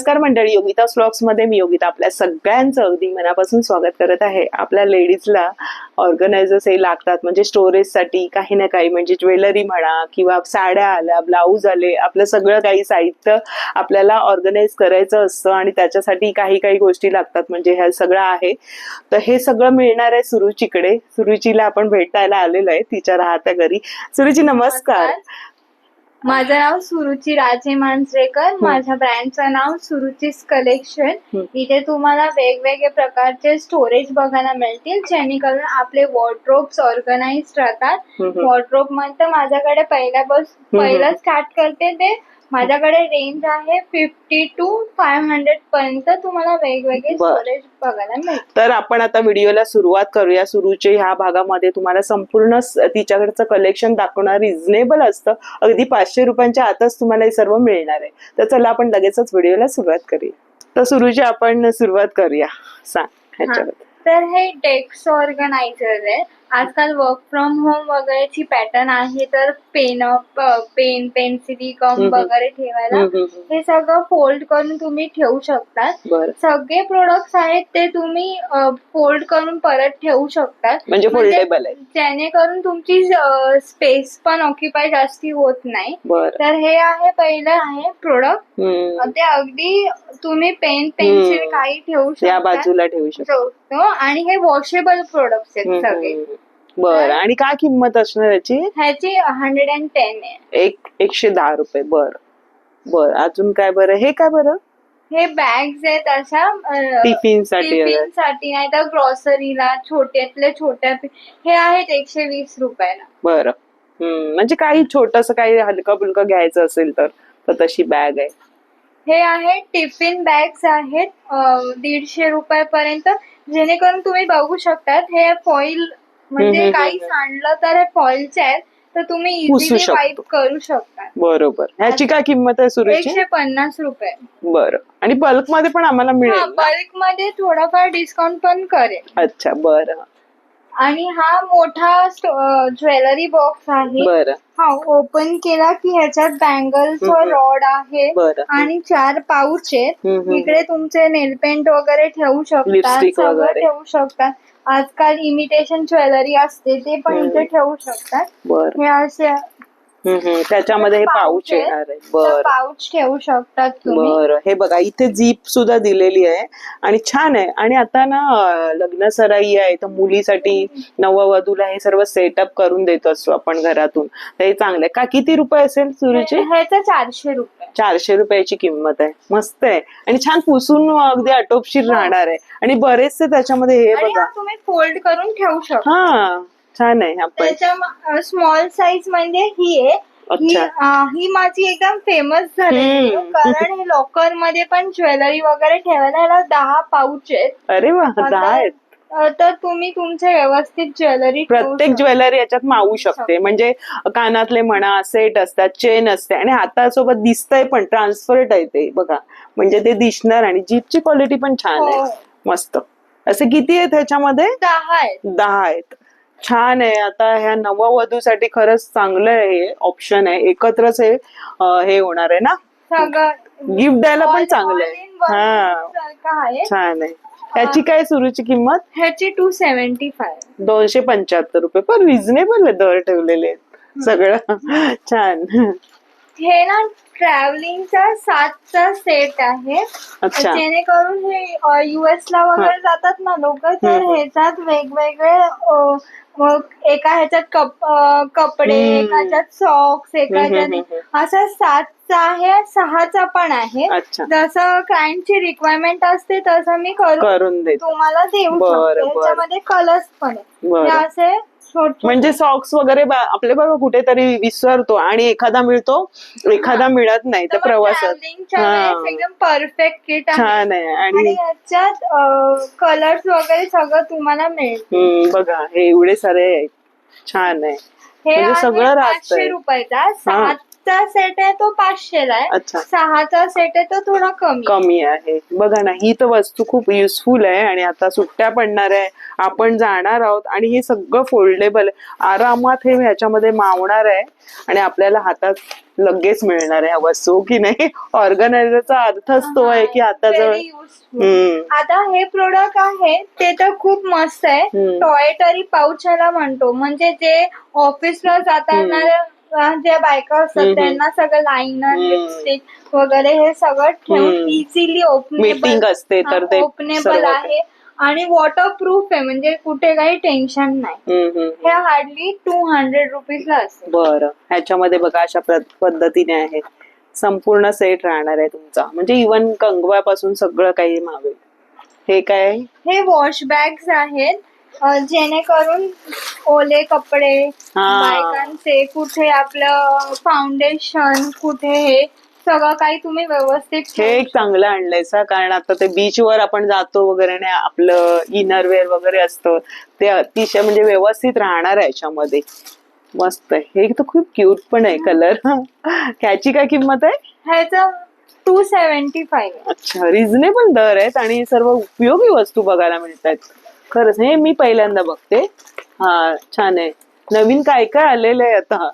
नमस्कार मंडळी, योगिताज व्लॉग्स मध्ये मी योगिता आपल्या सगळ्यांचं अगदी मनापासून स्वागत करत आहे. आपल्या लेडीजला ऑर्गनायझर्स हे लागतात, म्हणजे स्टोरेजसाठी काही ना काही, म्हणजे ज्वेलरी म्हणा किंवा साड्या आल्या, ब्लाऊज आले, आपलं सगळं काही साहित्य आपल्याला ऑर्गनाइज करायचं असतं आणि त्याच्यासाठी काही काही गोष्टी लागतात. म्हणजे हे सगळं आहे, तर हे सगळं मिळणार आहे सुरुचीकडे. सुरुचीला आपण भेटायला आलेलो आहे, तिच्या राहत्या घरी. सुरुची नमस्कार. माझं नाव सुरुची राजे मांजरेकर. माझ्या ब्रँडचं नाव सुरुचीज कलेक्शन. इथे तुम्हाला वेगवेगळे प्रकारचे स्टोरेज बघायला मिळतील, जेणेकरून आपले वॉर्डरोब्स ऑर्गनाइज राहतात. वॉर्डरोब मध्ये माझ्याकडे पहिलं स्टार्ट करते ते माझ्याकडे रेंज आहे 50 to 500 पर्यंत तुम्हाला वेगवेगळे स्टोरेज बघायला मिळेल. तर आपण आता व्हिडिओला सुरुवात करूया. सुरुचे ह्या भागामध्ये तुम्हाला संपूर्ण तिच्याकडचं कलेक्शन दाखवणार. रिझनेबल असतं, अगदी 500 रुपयांच्या आतच तुम्हाला हे सर्व मिळणार आहे. तर चला आपण लगेचच व्हिडिओला सुरुवात करूया. तर सुरुची आपण सुरुवात करूया, सांग ह्याच्यावर. तर हे डेस्क ऑर्गनायझर आहे. आजकाल वर्क फ्रॉम होम वगैरेची पॅटर्न आहे, तर पेन पेन्सिली गम वगैरे ठेवायला हे सगळं फोल्ड करून तुम्ही ठेवू शकता. सगळे प्रोडक्ट्स आहेत ते तुम्ही फोल्ड करून परत ठेवू शकतात, म्हणजे फोल्डेबल आहे, जेणेकरून तुमची स्पेस पण ऑक्युपाय जास्ती होत नाही. तर हे आहे पहिलं आहे प्रोडक्ट. ते अगदी तुम्ही पेन पेन्सिल काही ठेवू शकता, या बाजूला ठेवू शकतो. आणि हे वॉशेबल प्रोडक्ट्स आहेत सगळे. बरं, आणि काय किंमत असणार याची? ह्याची 110 आहे. 110 रुपये. बर अजून काय बरं? हे काय बरं? हे बॅग्स आहेत अशा टिफिन साठी नाही तर ग्रॉसरीला छोट्यातले छोट्या. हे आहेत 120 रुपयाला. बरं, म्हणजे काही छोटस काही हलकं फुलकं घ्यायचं असेल तर तशी बॅग आहे. हे आहे टिफिन बॅग्स आहेत 150 रुपयापर्यंत, जेणेकरून तुम्ही बघू शकतात. हे फॉईल म्हणजे काही सांडलं तर हे फॉईलचे आहेत, तर तुम्ही इझिली वाईप करू शकता. बरोबर. ह्याची काय किंमत आहे सुरुची? 150 रुपये. बरं, आणि बल्क मध्ये पण आम्हाला मिळेल? बल्क मध्ये थोडाफार डिस्काउंट पण करेल. अच्छा, बरं. आणि हा मोठा ज्वेलरी बॉक्स आहे. बरं. हा ओपन केला की ह्याच्यात बँगलचा रॉड आहे आणि 4 पाऊच आहेत. इकडे तुमचे नेल पेंट वगैरे ठेवू शकतात, सगळं ठेवू शकतात. आजकाल इमिटेशन ज्वेलरी असते ते पण इथे ठेवू शकतात. हे असे त्याच्यामध्ये हे पाऊच येणार आहे. बरं, पाऊच ठेवू शकतात तुम्ही. बरं, हे बघा इथे जीप सुद्धा दिलेली आहे आणि छान आहे. आणि आता ना लग्न सराई आहे, तर मुलीसाठी नववधूला हे सर्व सेटअप करून देत असतो आपण घरातून. तर हे चांगलं आहे. का किती रुपये असेल सुरुची? ह्याचं 400 रुपये. 400 रुपयाची किंमत आहे. मस्त आहे आणि छान पुसून अगदी आटोपशीर राहणार आहे. आणि बरेचसे त्याच्यामध्ये हे बघा तुम्ही फोल्ड करून ठेवू शकता. हा, छान आहे. त्याच्या स्मॉल साईज म्हणजे ही आहे. ही माझी एकदम फेमस झाली, कारण हे लॉकर मध्ये पण ज्वेलरी वगैरे ठेवायला ह्याला 10 पाऊच आहेत. अरे वा, 10 आहेत. तर तुम्ही तुमचे व्यवस्थित ज्वेलरी, प्रत्येक ज्वेलरी याच्यात मावू शकते. म्हणजे कानातले म्हणा, सेट असतात, चेन असते, आणि हातासोबत दिसतंय पण, ट्रान्सफरट आहे ते बघा, म्हणजे ते दिसणार. आणि जीपची क्वालिटी पण छान आहे, मस्त. असे किती आहेत ह्याच्यामध्ये? 10 आहेत. छान आहे. आता ह्या नववधूसाठी खरंच चांगलं आहे, हे ऑप्शन आहे. एकत्रच हे होणार आहे ना, गिफ्ट द्यायला पण चांगलं आहे. हा, छान आहे. ह्याची काय सुरुची किंमत? ह्याची 275. 275 रुपये. पण रिझनेबल आहे, दर ठेवलेले सगळं. छान. हे ना ट्रॅव्हलिंगचा 7चा सेट आहे, जेणेकरून हे US ला वगैरे जातात ना लोक, तर ह्याच्यात वेगवेगळे एका ह्याच्यात कपडे, एका ह्याच्यात सॉक्स, एका ह्याच्यात असं 7चा आहे, 6चा पण आहे. जसं क्लायंटची रिक्वायरमेंट असते तसं मी करून तुम्हाला देऊ शकते. याच्यामध्ये कलर्स पण आहे. असे म्हणजे सॉक्स वगैरे आपले बघा कुठेतरी विसरतो आणि एखादा मिळतो, एखादा मिळत नाही. तर प्रवासात एकदम परफेक्ट किट छान आहे. आणि याच्यात कलर्स वगैरे सगळं तुम्हाला मिळेल. बघा हे एवढे सारे छान आहे. हे सगळं 500 रुपयाचा. 5चा सेट आहे तो 500ला आहे. अच्छा. 6चा सेट आहे तो थोडा कमी आहे. बघा ना, ही तर वस्तू खूप युजफुल आहे आणि आता सुट्ट्या पडणार आहे, आपण जाणार आहोत आणि हे सगळं फोल्डेबल आरामात हे ह्याच्यामध्ये मावणार आहे आणि आपल्याला हातात लगेच मिळणार आहे ह्या वस्तू, की नाही. ऑर्गनायझरचा अर्थच तो आहे की आता जर आता हे प्रोडक्ट आहे ते तर खूप मस्त आहे. टॉयटरी पाऊच ह्याला म्हणतो, म्हणजे जे ऑफिसला जाताना ज्या बायका असतात त्यांना सगळं लाइनर, लिपस्टिक वगैरे हे सगळं ठेवून इझिली मीटिंग असते तर ते ओपनेबल आहे आणि वॉटरप्रूफ आहे, म्हणजे कुठे काही टेन्शन नाही. हे हार्डली 200 रुपीजला असते. बरं, ह्याच्यामध्ये बघा अशा पद्धतीने आहे, संपूर्ण सेट राहणार आहे तुमचा, म्हणजे इव्हन कंगव्यापासून सगळं काही मावेल. हे काय? हे वॉश बॅग्स आहेत, जेणेकरून ओले कपडे बायकांचे, कुठे आपलं फाउंडेशन, कुठे हे सगळं काही तुम्ही व्यवस्थित. हे एक चांगलं आणलंयस, कारण आता ते बीचवर आपण जातो वगैरे आणि आपलं इनरवेअर वगैरे असतं ते अतिशय म्हणजे व्यवस्थित राहणार आहे याच्यामध्ये. मस्त आहे. हे तर खूप क्यूट पण आहे कलर. ह्याची काय किंमत आहे? ह्याचं 275. अच्छा, रिझनेबल दर आहेत आणि सर्व उपयोगी वस्तू बघायला मिळतात. खरंच हे मी पहिल्यांदा बघते. हा, छान आहे. नवीन काय काय आलेलं आहे आता,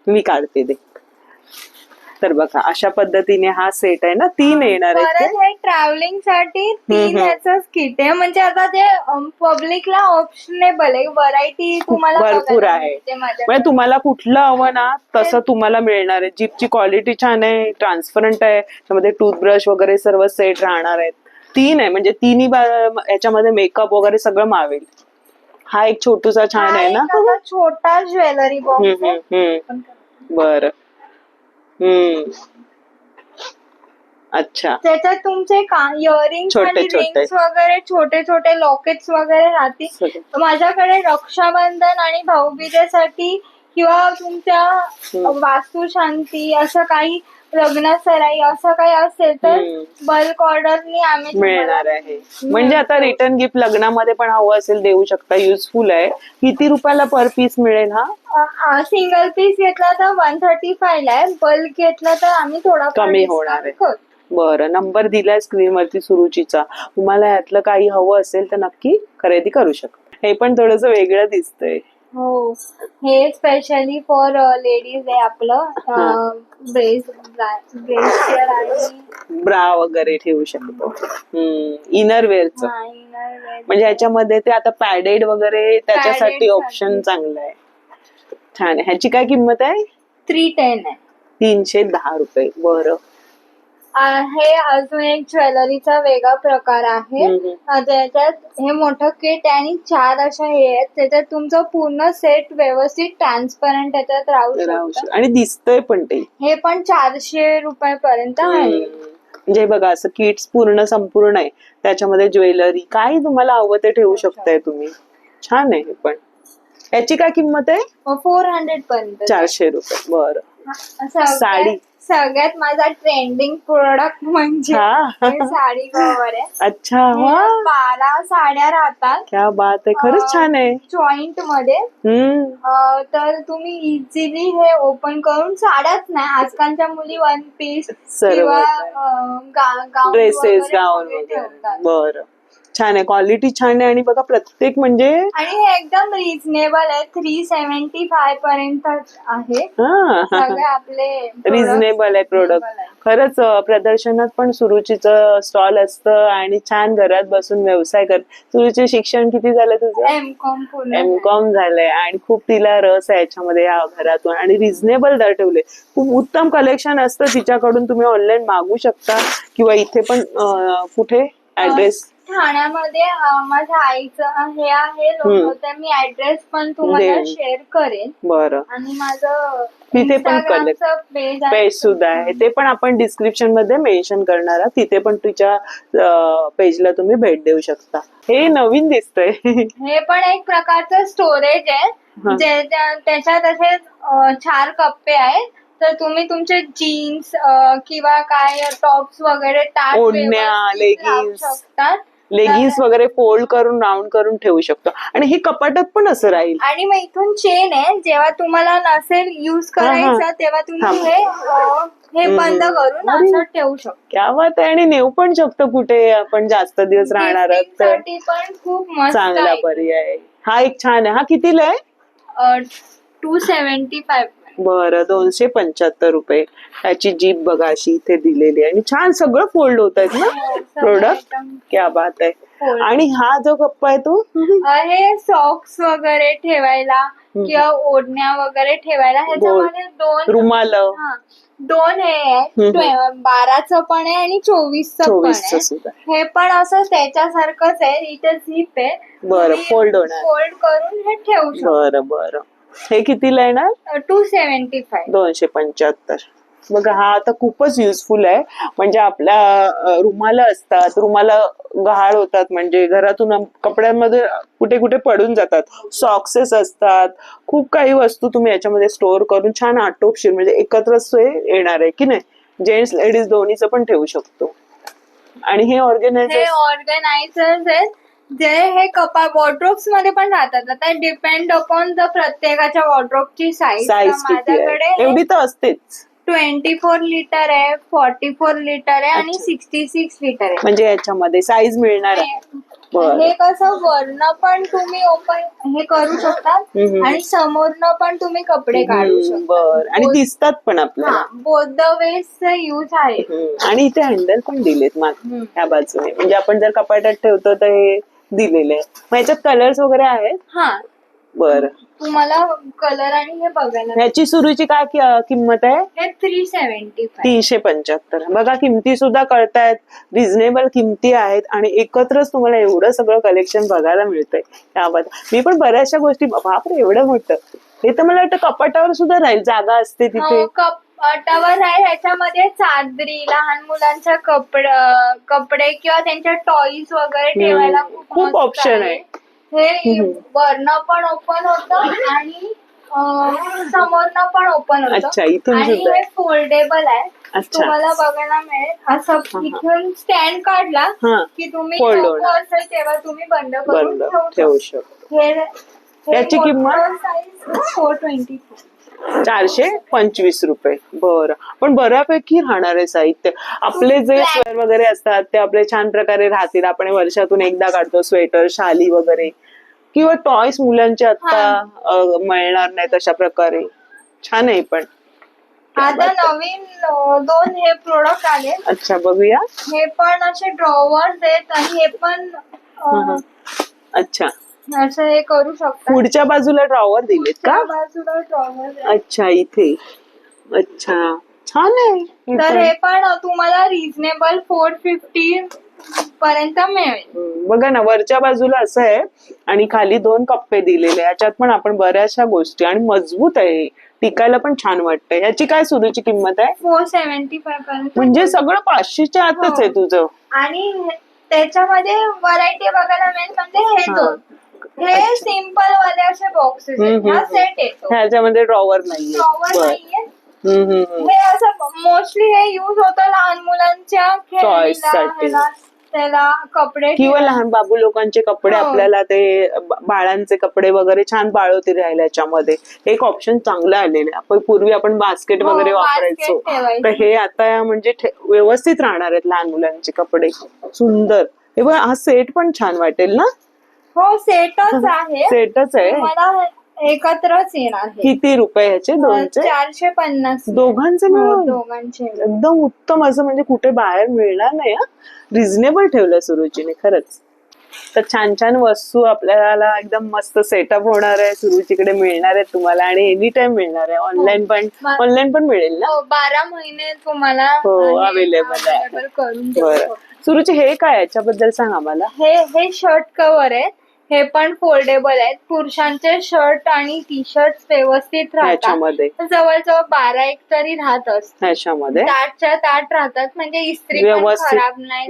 मी काढते ते. तर बघा अशा पद्धतीने हा सेट आहे ना, 3 येणार आहे. हे ट्रॅव्हलिंग साठी 3 ह्याचंच किट आहे, म्हणजे आता जे पब्लिकला ऑप्शनेबल आहे, व्हरायटी तुम्हाला भरपूर आहे. म्हणजे तुम्हाला कुठलं हवं ना तसं तुम्हाला मिळणार आहे. जीपची क्वालिटी छान आहे, ट्रान्सपरंट आहे, त्यामध्ये टूथब्रश वगैरे सर्व सेट राहणार आहेत. 3 आहे, म्हणजे तिन्ही याच्यामध्ये मेकअप वगैरे सगळं मावेल. हा एक छोटूसा छान आहे ना, छोटा ज्वेलरी बॉक्स. बरं. अच्छा, त्याच्यात तुमचे इयरिंग्स आणि रिंग्स वगैरे, छोटे छोटे लॉकेट्स वगैरे राहतील. माझ्याकडे रक्षाबंधन आणि भाऊबीजेसाठी किंवा तुमच्या वास्तुशांती असं काही, लग्न सराई असं काही असेल तर बल्क ऑर्डरनी आम्ही मिळणार आहे. म्हणजे आता रिटर्न गिफ्ट लग्नामध्ये पण हवं असेल देऊ शकता, युजफुल आहे. किती रुपयाला पर पीस मिळेल हा? सिंगल पीस घेतला तर 135 ला आहे, बल्क घेतला तर आम्ही थोडा कमी होणार आहे. बरं, नंबर दिलाय स्क्रीनवरती सुरुचीचा. तुम्हाला यातलं काही हवं असेल तर नक्की खरेदी करू शकता. हे पण थोडंसं वेगळं दिसतंय. हो, हे स्पेशली फॉर लेडीज आहे आपलं. ब्रा वगैरे ठेवू शकतो. इनरवेअरचं, म्हणजे याच्यामध्ये ते आता पॅडेड वगैरे त्याच्यासाठी ऑप्शन चांगलं आहे. छान आहे. ह्याची काय किंमत आहे? 310 आहे. 310 रुपये. बरं. हे अजून एक ज्वेलरीचा वेगळा प्रकार आहे. त्याच्यात हे मोठं किट आहे आणि 4 अशा हे आहेत. त्याच्यात तुमचं पूर्ण सेट व्यवस्थित ट्रान्सपरंट त्याच्यात राहू शकतं आणि दिसतंय पण ते. हे पण 400 रुपयापर्यंत आहे. म्हणजे बघा असं किट्स पूर्ण संपूर्ण आहे, त्याच्यामध्ये ज्वेलरी काय तुम्हाला हवं ते ठेवू शकताय तुम्ही. छान आहे. पण याची काय किंमत आहे? 400 पर्यंत. 400 रुपये. बरं. साडी सगळ्यात माझा ट्रेंडिंग प्रोडक्ट म्हणजे साडी कव्हर आहे. अच्छा, 12 साड्या राहतात. क्या बात आहे, खरंच छान आहे. जॉईंट मध्ये. तर तुम्ही इझिली हे ओपन करून, साड्याच नाही, आजकालच्या मुली वन पीस किंवा ड्रेसेस, गाऊन वगैरे. बरं, छान आहे. क्वालिटी छान आहे आणि बघा प्रत्येक म्हणजे, आणि हे एकदम रिझनेबल आहे. 375 पर्यंत आहे. सगळे आपले रिझनेबल आहे प्रोडक्ट. खरंच प्रदर्शनात पण सुरुचीचं स्टॉल असतं आणि छान घरात बसून व्यवसाय कर. सुरुची शिक्षण किती झालं तुझं? एमकॉम झालंय आणि खूप तिला रस आहे याच्यामध्ये या घरातून, आणि रिझनेबल दर ठेवले. खूप उत्तम कलेक्शन असतं तिच्याकडून. तुम्ही ऑनलाईन मागू शकता किंवा इथे पण. कुठे ऍड्रेस? ठाण्यामध्ये माझ्या आईचं हे आहे लोक, मी ऍड्रेस पण तुम्हाला शेअर करेन. बरं. आणि माझं तिथे पण पेज सुद्धा आहे, ते पण आपण डिस्क्रिप्शन मध्ये मेन्शन करणार आहात. तिथे पण तुझ्या पेजला तुम्ही भेट देऊ शकता. हे नवीन दिसतंय. हे पण एक प्रकारचं स्टोरेज आहे, त्याच्यात असे 4 कप्पे आहेत. तर तुम्ही तुमचे जीन्स किंवा काय टॉप्स वगैरे ओढण्या, लेगिन्स शकतात. लेगिन्स वगैरे फोल्ड करून राऊंड करून ठेवू शकतो. आणि हे कपाटात पण असं राहील. आणि मग इथून चेन आहे, जेव्हा तुम्हाला नसेल युज करायचं तेव्हा तुम्ही हे बंद करून असं ठेवू शकतो. क्या बात आहे. आणि नेऊ पण शकतो कुठे आपण जास्त दिवस राहणार आहोत तर साठी पण खूप मस्त चांगला पर्याय. हा एक छान आहे. हा कितीला आहे? 275. बरं, 275 रुपये. त्याची जीप बघा अशी इथे दिलेली आहे आणि छान सगळं फोल्ड होत आहेत ना प्रोडक्ट. क्या बात आहे. आणि हा जो कप्पा आहे तो हे सॉक्स वगैरे ठेवायला किंवा ओढण्या वगैरे ठेवायला. ह्याच्यामध्ये रुमाल दोन हे आहे, 12चं पण आहे आणि 24चं पण आहे. हे पण असं त्याच्यासारखंच आहे, इथे झिप आहे. बरं, फोल्ड होणार. फोल्ड करून हे ठेवू शकतो. बरं बरं. हे कितीला येणार? 275. 275. बघा हा आता खूपच युजफुल आहे. म्हणजे आपल्या रुमाला असतात, रुमाला गहाळ होतात, म्हणजे घरातून कपड्यांमध्ये कुठे कुठे पडून जातात. सॉक्सेस असतात, खूप काही वस्तू तुम्ही याच्यामध्ये स्टोअर करून छान आटोपशीर म्हणजे एकत्रच येणार आहे की नाही. जेंट्स लेडीज दोन्हीचं पण ठेवू शकतो. आणि हे ऑर्गनायझर्स आहेत जे हे वॉर्ड्रोब्स मध्ये पण राहतात. आता डिपेंड अपॉन द प्रत्येकाच्या वॉर्ड्रोबची साईज. माझ्याकडे एवढी तर असतेच. 24 लिटर आहे, 44 लिटर आहे आणि 66 लिटर आहे. म्हणजे याच्यामध्ये साईज मिळणार आहे. हे कसं वरनं पण तुम्ही ओपन हे करू शकतात आणि समोरनं पण तुम्ही कपडे काढू शकता. आणि दिसतात पण आपल्याला. बोथ द वेज यूज आहे. आणि इथे हँडल पण दिलेत मागे त्या बाजूने, म्हणजे आपण जर कपाटात ठेवतो तर हे दिलेले आहे. मग याच्यात कलर्स वगैरे आहेत? हा. बरं, तुम्हाला कलर आणि हे बघायला. ह्याची सुरूची काय किंमत आहे? हे 375. 375. बघा किमती सुद्धा कळतायत, रिझनेबल किमती आहेत आणि एकत्रच तुम्हाला एवढं सगळं कलेक्शन बघायला मिळतंय. त्याबाबत मी पण बऱ्याचशा गोष्टी, बापरे एवढं मोठं, हे तर मला वाटतं कपाटावर सुद्धा राहील, जागा असते तिथे. कपाटावर आहे. ह्याच्यामध्ये चादरी, लहान मुलांच्या कपडे किंवा त्यांच्या टॉईज वगैरे ठेवायला खूप ऑप्शन आहे. हे वरनं पण ओपन होतं आणि समोरनं पण ओपन होतं. अच्छा, इथून आणि हे फोल्डेबल आहे. तुम्हाला बघायला मिळेल असं इथून स्टँड काढला की तुम्ही असेल तेव्हा तुम्ही बंद करून ठेवू शकतो. याची किंमत 424. 425 रुपये. बरं, पण बऱ्यापैकी राहणार आहे साहित्य. आपले जे स्वेटर वगैरे असतात ते आपले छान प्रकारे राहतील. आपण वर्षातून एकदा काढतो स्वेटर, शाली वगैरे, किंवा टॉयस मुलांचे आता मिळणार नाहीत अशा प्रकारे. छान आहे. पण आता नवीन 2 हे प्रोडक्ट आले. अच्छा, बघूया. हे पण असे ड्रॉवर्स आहेत आणि हे पण अच्छा असं हे करू शकता. पुढच्या बाजूला ड्रॉवर दिलेत का? बाजूला ड्रॉवर. अच्छा, इथे. अच्छा, छान आहे. तर हे पण तुम्हाला रिझनेबल 450 पर्यंत मिळेल. बघा ना, वरच्या बाजूला असं आहे आणि खाली 2 कप्पे दिलेले. याच्यात पण आपण बऱ्याचशा गोष्टी, आणि मजबूत आहे, टिकायला पण छान वाटतंय. याची काय सुरूची किंमत आहे? 475 पर्यंत. म्हणजे सगळं 500च्या आतच आहे तुझं. आणि त्याच्यामध्ये व्हरायटी बघायला मिळेल. म्हणजे हे 2 हे सिंपल वाले असे बॉक्सेस हा सेट येतो. ह्याच्यामध्ये ड्रॉवर नाहीये. हे असं मोस्टली हे युज होतं लहान मुलांच्या खेळणीला, त्याला कपडे किंवा लहान बाबू लोकांचे कपडे. आपल्याला ते बाळांचे कपडे वगैरे छान बाळवती राहिले याच्यामध्ये. एक ऑप्शन चांगलं आलेलं आहे. पूर्वी आपण बास्केट वगैरे वापरायचो, तर हे आता म्हणजे व्यवस्थित राहणार आहेत लहान मुलांचे कपडे. सुंदर. हे बघ, हा सेट पण छान वाटेल ना? हो, सेटच आहे. सेटच आहे. मला एकत्रच येणार. किती रुपये ह्याचे? 450. दोघांचे मिळून? दोघांचे एकदम उत्तम. असं म्हणजे कुठे बाहेर मिळणार नाही. रिझनेबल ठेवलं सुरुचीने खरंच. तर छान छान वस्तू आपल्याला एकदम मस्त सेटअप होणार आहे, सुरुचीकडे मिळणार आहे तुम्हाला, आणि एनी टाइम मिळणार आहे. ऑनलाईन पण मिळेल ना? 12 महिने तुम्हाला अवेलेबल करून. बरं, सुरुची हे काय, याच्याबद्दल सांग आम्हाला. हे शर्ट कव्हर आहे. हे पण फोल्डेबल आहेत. पुरुषांचे शर्ट आणि टी शर्ट व्यवस्थित राहतात. जवळजवळ 12 तरी राहत असतात ह्याच्यामध्ये. ताटच्या ताट राहतात, म्हणजे इस्त्री खराब नाही.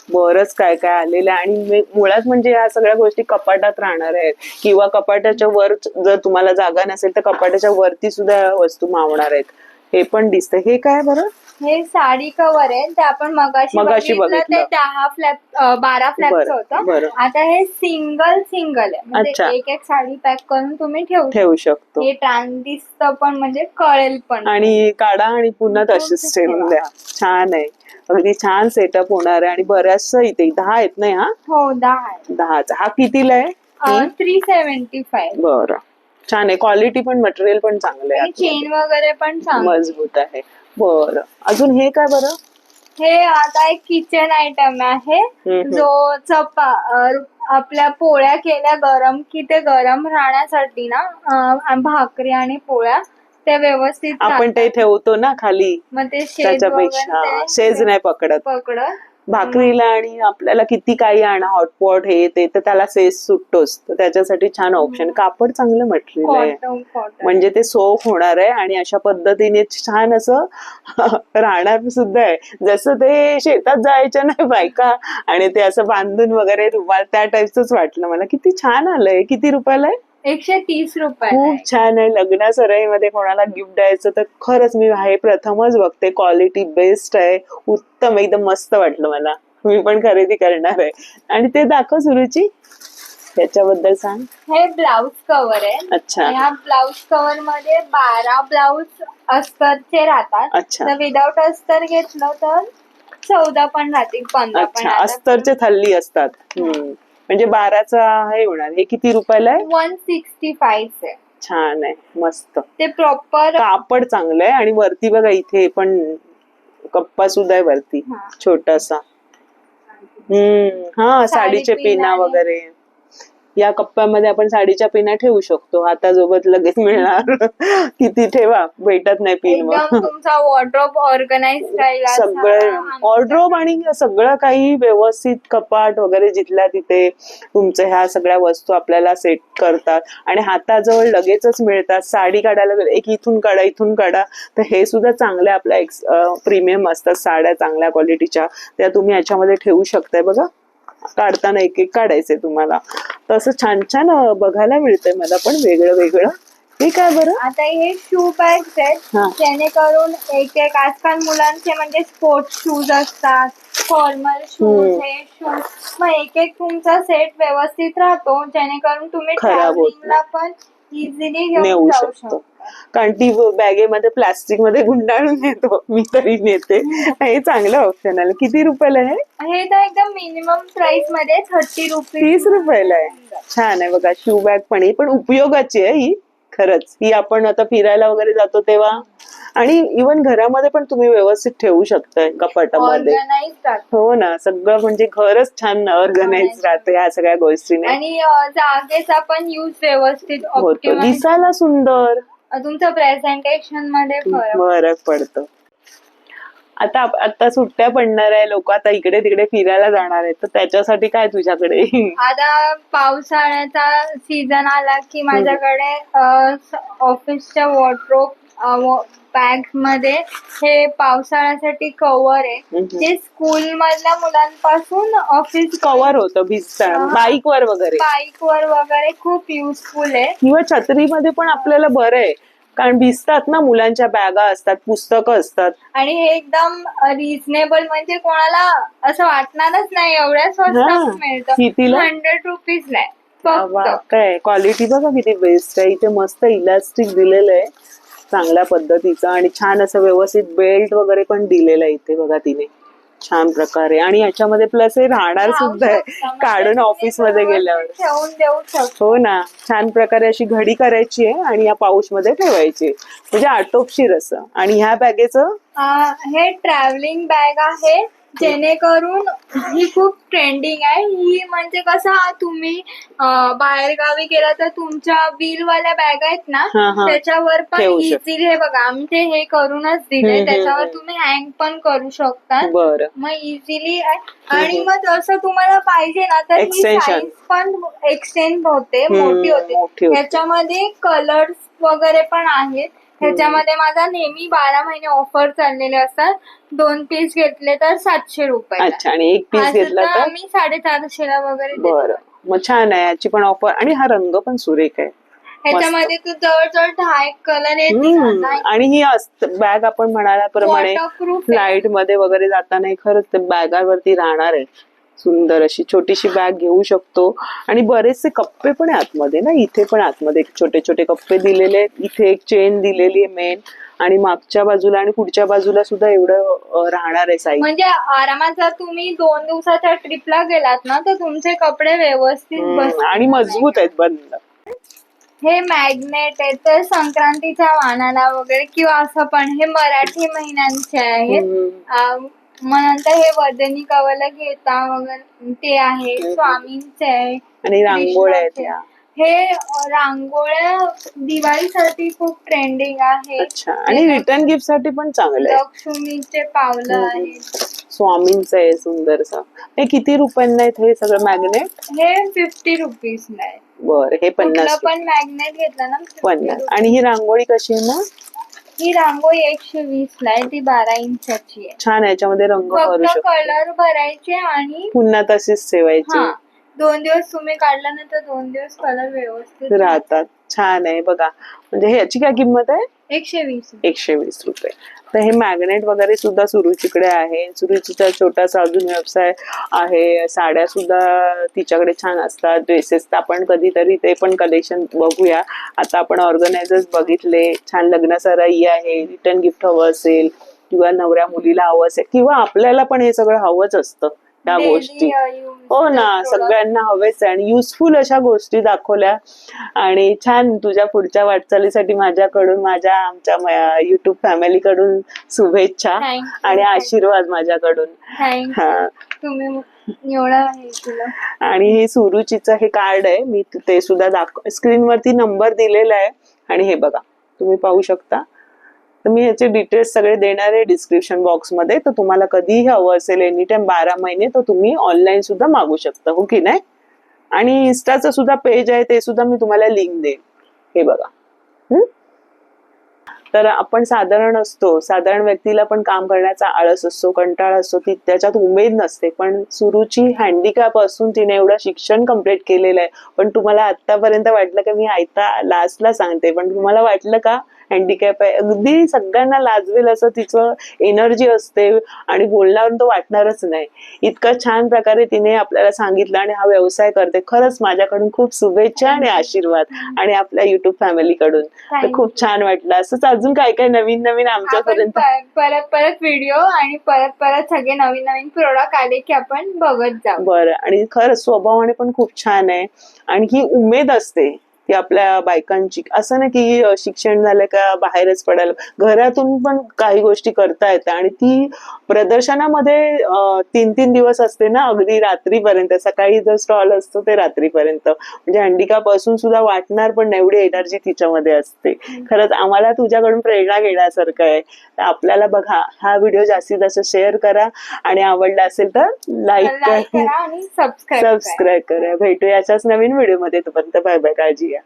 बरंच काय काय आलेलं आहे. आणि मुळात म्हणजे या सगळ्या गोष्टी कपाटात राहणार आहेत, किंवा कपाटाच्या वर जर तुम्हाला जागा नसेल तर कपाटाच्या वरती सुद्धा वस्तू मावणार आहेत. हे पण दिसतंय. हे काय बरं? हे साडी कव्हर आहे, ते आपण मगाशी बघितलं ते बघितलं. 10 फ्लॅप 12 फ्लॅपचं होतं. बरं. आता हे सिंगल आहे, म्हणजे अच्छा. एक एक साडी पॅक करून तुम्ही ठेवू शकतो. हे दिसतं पण म्हणजे कळेल पण. आणि काढा आणि पुन्हा तशीच ठेवून द्या. छान आहे, अगदी छान सेटअप होणार आहे. आणि बऱ्याचशा इथे 10 आहेत ना ह्या? हो 10 आहे. 10चा हा कितीला आहे? 375. बरं, छान आहे. क्वालिटी पण मटेरियल पण चांगलं आहे, चेन वगैरे पण चांगली मजबूत आहे. बरं, अजून हे काय बरं? हे आता एक किचन आयटम आहे, जो आपल्या पोळ्या केल्या गरम की ते गरम राहण्यासाठी ना, भाकरी आणि पोळ्या ते व्यवस्थित आपण ते ठेवतो ना खाली, मग ते त्याच्यापेक्षा शेज नाही पकडत. भाकरीला आणि आपल्याला किती काही आणा, हॉटपॉट हे ते, तर त्याला सेज सुटतोच. तर त्याच्यासाठी छान ऑप्शन. कापड चांगलं मटेरियल आहे, म्हणजे ते सोक होणार आहे आणि अशा पद्धतीने छान असं राहणार सुद्धा आहे. जसं ते शेतात जायच्या नाही बायका आणि ते असं बांधून वगैरे रुमाल, त्या टाईपच वाटलं मला. किती छान आलंय. किती रुपयाला आहे? 130 रुपये. खूप छान आहे. लग्न सराईमध्ये कोणाला गिफ्ट द्यायचं तर खरंच मी हे प्रथमच बघते. क्वालिटी बेस्ट आहे, उत्तम, एकदम मस्त वाटलं मला. मी पण खरेदी करणार आहे. आणि ते दाखव सुरुची, त्याच्याबद्दल सांग. हे ब्लाउज कव्हर आहे. अच्छा. या ब्लाउज कव्हर मध्ये 12 ब्लाउज अस्तरचे राहतात. अच्छा. तर विदाउट अस्तर घेतलं तर 14 पण राहतील, 15 पण. अस्तरचे थल्ली असतात. म्हणजे 12चा हे होणार. हे किती रुपयाला आहे? 165 आहे. छान आहे, मस्त. ते प्रॉपर कापड चांगलं आहे. आणि वरती बघा, इथे पण कप्पा सुद्धा आहे वरती, छोटासा. हा, साडीचे पिना वगैरे. या कप्प्यामध्ये आपण साडीच्या पिना ठेवू शकतो. हातासोबत लगेच मिळणार. किती ठेवा, भेटत नाही पिन. तुमचा वॉर्डरोब ऑर्गनाइज राहिला, सगळं वॉर्डरोब आणि सगळं काही व्यवस्थित, कपाट वगैरे जिथल्या तिथे तुमच्या ह्या सगळ्या वस्तू आपल्याला सेट करतात आणि हाताजवळ लगेचच मिळतात. साडी काढायला एक इथून काढा, इथून काढा. तर हे सुद्धा चांगल्या आपल्या प्रीमियम असतात साड्या, चांगल्या क्वालिटीच्या, त्या तुम्ही याच्यामध्ये ठेवू शकताय. बघा, काढताना एक एक काढायचंय तुम्हाला. तसं छान छान बघायला मिळतंय मला पण, वेगळं वेगळं. हे काय बरं? आता हे शू बॅग्स आहेत, जेणेकरून एक एक आजकाल मुलांचे म्हणजे स्पोर्ट्स शूज असतात, फॉर्मल शूज, हे शूज, मग एक एक तुमचा सेट व्यवस्थित राहतो, जेणेकरून तुम्ही ट्रॅव्हलिंगला पण इझिली घेऊन जाऊ शकतो. कारण ती बॅगेमध्ये प्लास्टिक मध्ये गुंडाळून नेतो, मी तरी नेते. हे चांगलं ऑप्शन आहे. किती रुपयाला आहे हे? तर एकदम मिनिमम प्राइस मध्ये 30 रुपये. 30 रुपयाला आहे. छान आहे बघा. शू बॅग पण, ही पण उपयोगाची आहे ही, खरंच. ही आपण आता फिरायला वगैरे जातो तेव्हा, आणि इव्हन घरामध्ये पण तुम्ही व्यवस्थित ठेवू शकताय कपाटामध्ये. हो ना, सगळं म्हणजे घरच छान ऑर्गनाइज राहते ह्या सगळ्या गोष्टीने. आणि जागेचा पण यूज व्यवस्थित होतो, दिसायला सुंदर, तुमचं प्रेझेंटेशन मध्ये फरक पडतो. आता सुट्ट्या पडणार आहे, लोक आता इकडे तिकडे फिरायला जाणार आहेत, तर त्याच्यासाठी काय तुझ्याकडे? आता पावसाळ्याचा सीझन आला की माझ्याकडे ऑफिसच्या वॉर्डरोब बॅग्स मध्ये हे पावसाळ्यासाठी कव्हर आहे, जे स्कूल मधल्या मुलांपासून ऑफिस कव्हर होतं भिजताना, बाईक वर वगैरे खूप युजफुल आहे. किंवा छत्रीमध्ये पण आपल्याला बरं आहे, कारण भिजतात ना, मुलांच्या बॅगा असतात, पुस्तकं असतात. आणि हे एकदम रिझनेबल, म्हणजे कोणाला असं वाटणारच नाही एवढ्या स्वस्त मिळतं. 100 रुपीजला आहे. काय क्वालिटी बघा किती बेस्ट आहे. इथे मस्त इलास्टिक दिलेलं आहे चांगल्या पद्धतीचं, आणि छान असं व्यवस्थित बेल्ट वगैरे पण दिलेलं आहे इथे बघा तिने, छान प्रकारे. आणि याच्यामध्ये प्लस हे राहणार सुद्धा आहे, काढून ऑफिस मध्ये गेल्यावर ठेवून देऊ शकतो. हो ना, छान प्रकारे अशी घडी करायची आहे आणि या पाऊच मध्ये ठेवायची, म्हणजे आटोपशीर असं. आणि ह्या बॅगेचं हे ट्रॅव्हलिंग बॅग आहे, जेणेकरून ही खूप ट्रेंडिंग आहे. ही म्हणजे कसं, तुम्ही बाहेर गावी गेला तर तुमच्या बिलवाल्या बॅग आहेत ना, त्याच्यावर पण इझिली, हे बघा आमचे हे करूनच दिले, त्याच्यावर तुम्ही हँग पण करू शकता. मग इझिली. आणि मग जसं तुम्हाला पाहिजे ना, तर ही साईज पण एक्सटेंड होते, मोठी होते. त्याच्यामध्ये कलर्स वगैरे पण आहेत. ह्याच्यामध्ये माझा नेहमी 12 महिने ऑफर चाललेले असतात. 2 पीस घेतले तर 700 रुपये. अच्छा, आणि 1 पीस घेतला तर मी 450 ला वगैरे. बरं, मग छान आहे याची पण ऑफर. आणि हा रंग पण सुरेख आहे, ह्याच्यामध्ये तू जवळजवळ 10 कलर येतील. आणि ही बॅग आपण म्हणाल्याप्रमाणे Waterproof आहे. फ्लाईट मध्ये वगैरे जाताना खरंच ते बॅगावरती राहणार आहे. सुंदर अशी छोटीशी बॅग घेऊ शकतो. आणि बरेचसे कप्पे पण आहे आतमध्ये ना, इथे पण आतमध्ये छोटे छोटे कप्पे दिलेले आहेत. इथे एक चेन दिलेली आहे मेन, आणि मागच्या बाजूला आणि पुढच्या बाजूला सुद्धा एवढं राहणार आहे साईज. म्हणजे आरामात जर तुम्ही 2 दिवसाच्या ट्रिपला गेलात ना तर तुमचे कपडे व्यवस्थित बसतील. आणि मजबूत आहेत बंद. हे मॅग्नेट आहे, तर संक्रांतीच्या वाणाला वगैरे किंवा असं पण हे मराठी महिन्यांचे आहेत. मग नंतर हे वदनी कवल घेता वगैरे ते आहे, स्वामींचे आहे. आणि रांगोळ्या आहेत या. हे रांगोळ्या दिवाळीसाठी खूप ट्रेंडिंग आहे. अच्छा, आणि रिटर्न गिफ्ट साठी पण चांगलं आहे. लक्ष्मीचे पावलं आहेत. स्वामींचं आहे सुंदरसं. हे किती रुपयांना आहेत हे सगळं मॅग्नेट? हे 50 रुपीजला आहे. बरं, हे 50 पण मॅग्नेट घेतलं ना 50. आणि ही रांगोळी कशी आहे मग? ही रांगोळी 120 ला आहे. ती 12 इंचाची आहे. छान आहे, याच्यामध्ये रंग भरू फक्त शकतो. कलर भरायचे आणि पुन्हा तशीच ठेवायची. 2 दिवस तुम्ही काढल्यानंतर 2 दिवस कलर व्यवस्थित राहतात. छान आहे बघा. म्हणजे ह्याची काय किंमत आहे? 120. 120 रुपये. तर हे मॅग्नेट वगैरे सुद्धा सुरुचीकडे आहे. सुरुचीचा छोटासा अजून व्यवसाय आहे. साड्या सुद्धा तिच्याकडे छान असतात. ड्रेसेस तर आपण कधीतरी ते पण कलेक्शन बघूया. आता आपण ऑर्गनायझर्स बघितले. छान लग्न सराई आहे. रिटर्न गिफ्ट हवं असेल किंवा नवऱ्या मुलीला हवं असेल किंवा आपल्याला पण हे सगळं हवंच असतं त्या गोष्टी. हो ना, सगळ्यांना हवेच आहे. आणि युजफुल अशा गोष्टी दाखवल्या. आणि छान, तुझ्या पुढच्या वाटचालीसाठी माझ्याकडून, आमच्या युट्यूब फॅमिली कडून शुभेच्छा आणि आशीर्वाद माझ्याकडून. तुम्ही एवढा हे केलं. आणि हे सुरुचीचं हे कार्ड आहे, मी ते सुद्धा स्क्रीनवरती नंबर दिलेला आहे. आणि हे बघा, तुम्ही पाहू शकता. तर मी ह्याचे डिटेल्स सगळे देणार आहे डिस्क्रिप्शन बॉक्स मध्ये. तर तुम्हाला कधीही हवं असेल एनी टाइम 12 महिने, तर तुम्ही ऑनलाईन सुद्धा मागू शकता, हो की नाही. आणि इन्स्टाचं सुद्धा पेज आहे, ते सुद्धा मी तुम्हाला लिंक देईन. हे बघा. तर आपण साधारण व्यक्तीला पण काम करण्याचा आळस असतो, कंटाळा असतो, ती त्याच्यात उमेद नसते. पण सुरुची हँडिकॅप असून तिने एवढं शिक्षण कम्प्लीट केलेलं आहे. पण तुम्हाला आतापर्यंत वाटलं का, मी आयता लास्टला सांगते, पण तुम्हाला वाटलं का हँडिकॅप आहे? अगदी सगळ्यांना लाजवेल असं तिचं एनर्जी असते आणि बोलण्यावर तो वाटणारच नाही. इतकं छान प्रकारे तिने आपल्याला सांगितलं आणि हा व्यवसाय करते. खरंच माझ्याकडून खूप शुभेच्छा आणि आशीर्वाद, आणि आपल्या युट्यूब फॅमिली कडून. तर खूप छान वाटलं. असंच अजून काय काय नवीन नवीन आमच्यापर्यंत परत व्हिडिओ आणि परत सगळे नवीन नवीन प्रोडक्ट आले की आपण बघत जाऊ. बरं. आणि खरंच स्वभावाने पण खूप छान आहे. आणि ही उमेद असते की आपल्या बायकांची, असं नाही की शिक्षण झालं का बाहेरच पडायला, घरातून पण काही गोष्टी करता येतात. आणि ती प्रदर्शनामध्ये 3-3 दिवस असते ना, अगदी रात्रीपर्यंत. सकाळी जो स्टॉल असतो ते रात्रीपर्यंत. म्हणजे हँडिकॅप असून सुद्धा वाटणार पण नाही, एवढी एनर्जी तिच्यामध्ये असते. खरंच आम्हाला तुझ्याकडून प्रेरणा घेण्यासारखं आहे. आपल्याला बघा, हा व्हिडिओ जास्तीत जास्त शेअर करा आणि आवडला असेल तर लाईक करा आणि सबस्क्राईब करा. भेटूया अशाच नवीन व्हिडिओ मध्ये. तोपर्यंत बाय बाय, काळजी घ्या.